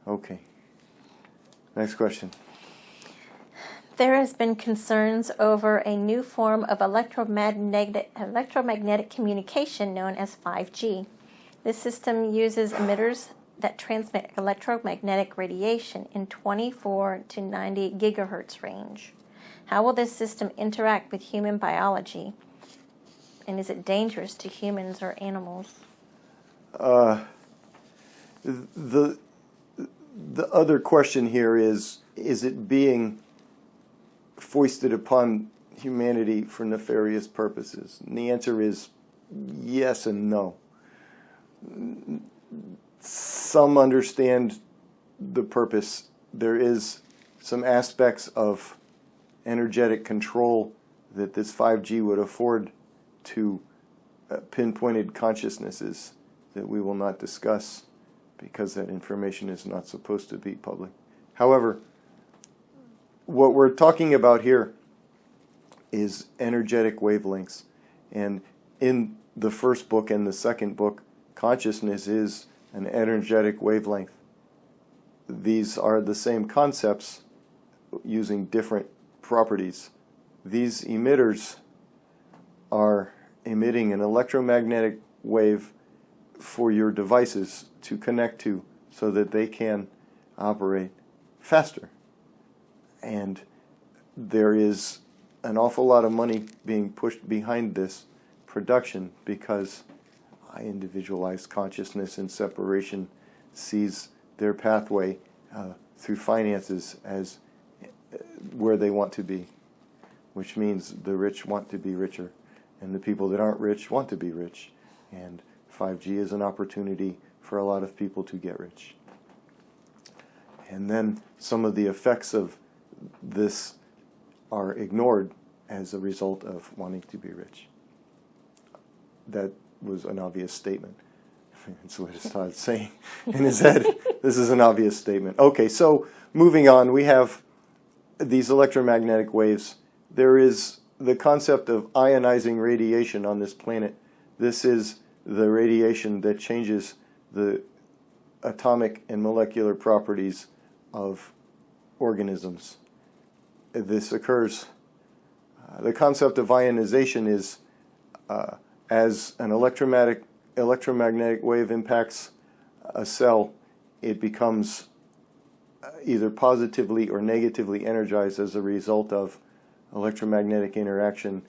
Okay. Next question. There has been concerns over a new form of electromagnetic communication known as 5G. This system uses emitters that transmit electromagnetic radiation in 24 to 90 gigahertz range. How will this system interact with human biology? And is it dangerous to humans or animals? The other question here is it being foisted upon humanity for nefarious purposes? And the answer is yes and no. Some understand the purpose. There is some aspects of energetic control that this 5G would afford to pinpointed consciousnesses that we will not discuss because that information is not supposed to be public. However, what we're talking about here is energetic wavelengths. And in the first book and the second book, consciousness is an energetic wavelength. These are the same concepts using different properties. These emitters are emitting an electromagnetic wave for your devices to connect to so that they can operate faster. And there is an awful lot of money being pushed behind this production because individualized consciousness and separation sees their pathway through finances as where they want to be, which means the rich want to be richer and the people that aren't rich want to be rich. And 5G is an opportunity for a lot of people to get rich. And then some of the effects of this are ignored as a result of wanting to be rich. That was an obvious statement. That's what Todd's saying in his head. This is an obvious statement. Okay, so moving on, we have these electromagnetic waves. There is the concept of ionizing radiation on this planet. This is the radiation that changes the atomic and molecular properties of organisms. This occurs. The concept of ionization is as an electromagnetic wave impacts a cell, it becomes either positively or negatively energized as a result of electromagnetic interaction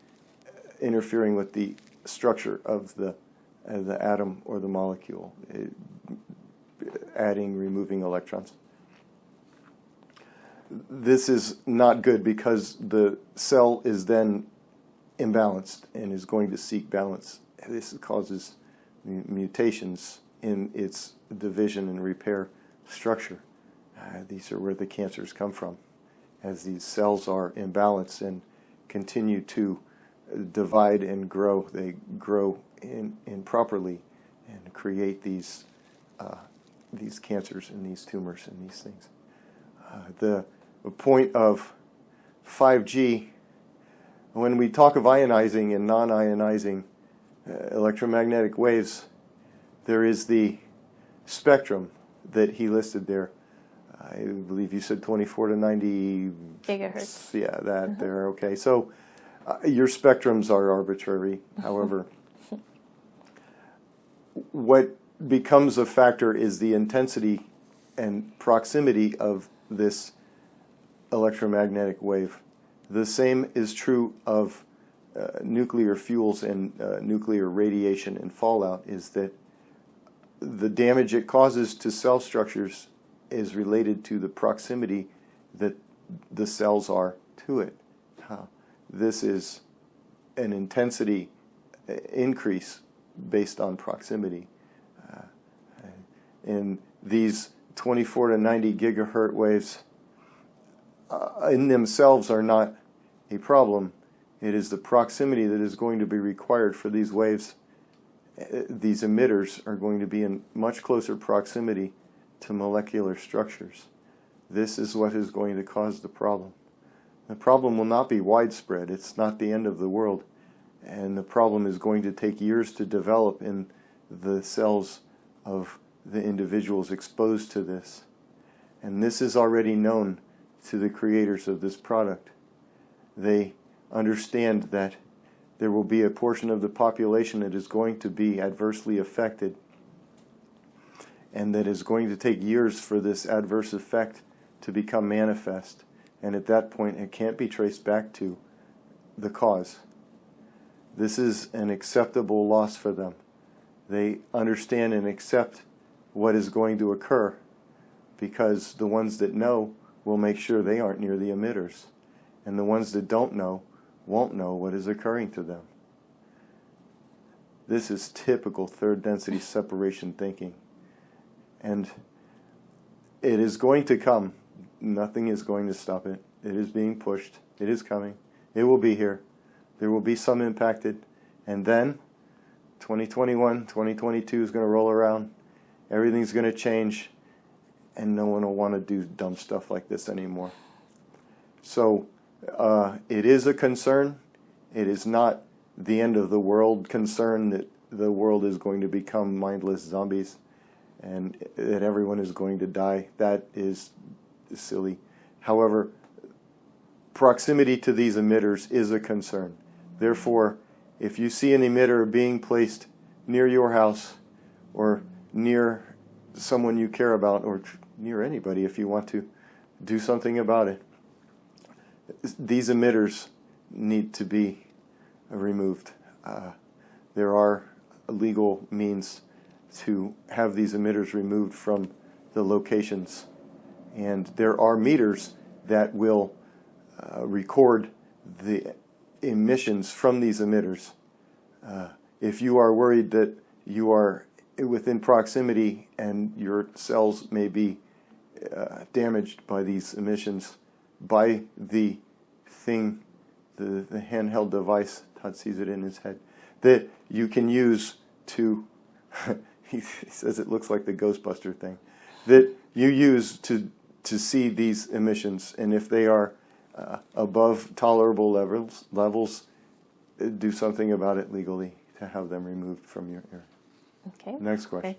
interfering with the structure of the atom or the molecule, adding, removing electrons. This is not good because the cell is then imbalanced and is going to seek balance. This causes mutations in its division and repair structure. These are where the cancers come from. As these cells are imbalanced and continue to divide and grow, they grow improperly and create these cancers and these tumors and these things. The point of 5G, when we talk of ionizing and non-ionizing electromagnetic waves, there is the spectrum that he listed there. I believe you said 24 to 90 gigahertz. Yeah, that there. Okay, so your spectrums are arbitrary. However, what becomes a factor is the intensity and proximity of this electromagnetic wave. The same is true of nuclear fuels and nuclear radiation and fallout, is that the damage it causes to cell structures is related to the proximity that the cells are to it. This is an intensity increase based on proximity. And these 24 to 90 gigahertz waves in themselves are not a problem. It is the proximity that is going to be required for these waves. These emitters are going to be in much closer proximity to molecular structures. This is what is going to cause the problem. The problem will not be widespread. It's not the end of the world. And the problem is going to take years to develop in the cells of the individuals exposed to this. And this is already known to the creators of this product. They understand that there will be a portion of the population that is going to be adversely affected, and that is going to take years for this adverse effect to become manifest. And at that point, it can't be traced back to the cause. This is an acceptable loss for them. They understand and accept what is going to occur, because the ones that know will make sure they aren't near the emitters, and the ones that don't know won't know what is occurring to them. This is typical third density separation thinking, and it is going to come. Nothing is going to stop it. It is being pushed. It is coming. It will be here. There will be some impacted, and then 2021, 2022 is going to roll around. Everything's going to change, and no one will want to do dumb stuff like this anymore. So it is a concern. It is not the end of the world concern that the world is going to become mindless zombies and that everyone is going to die. That is silly. However, proximity to these emitters is a concern. Therefore, if you see an emitter being placed near your house or near someone you care about, or near anybody if you want to do something about it, these emitters need to be removed. There are legal means to have these emitters removed from the locations, and there are meters that will record the emissions from these emitters. If you are worried that you are within proximity and your cells may be damaged by these emissions, buy the thing, the handheld device, Todd sees it in his head, that you can use to, he says it looks like the Ghostbuster thing, that you use to see these emissions, and if they are above tolerable levels, do something about it legally to have them removed from your area. Okay. Next question.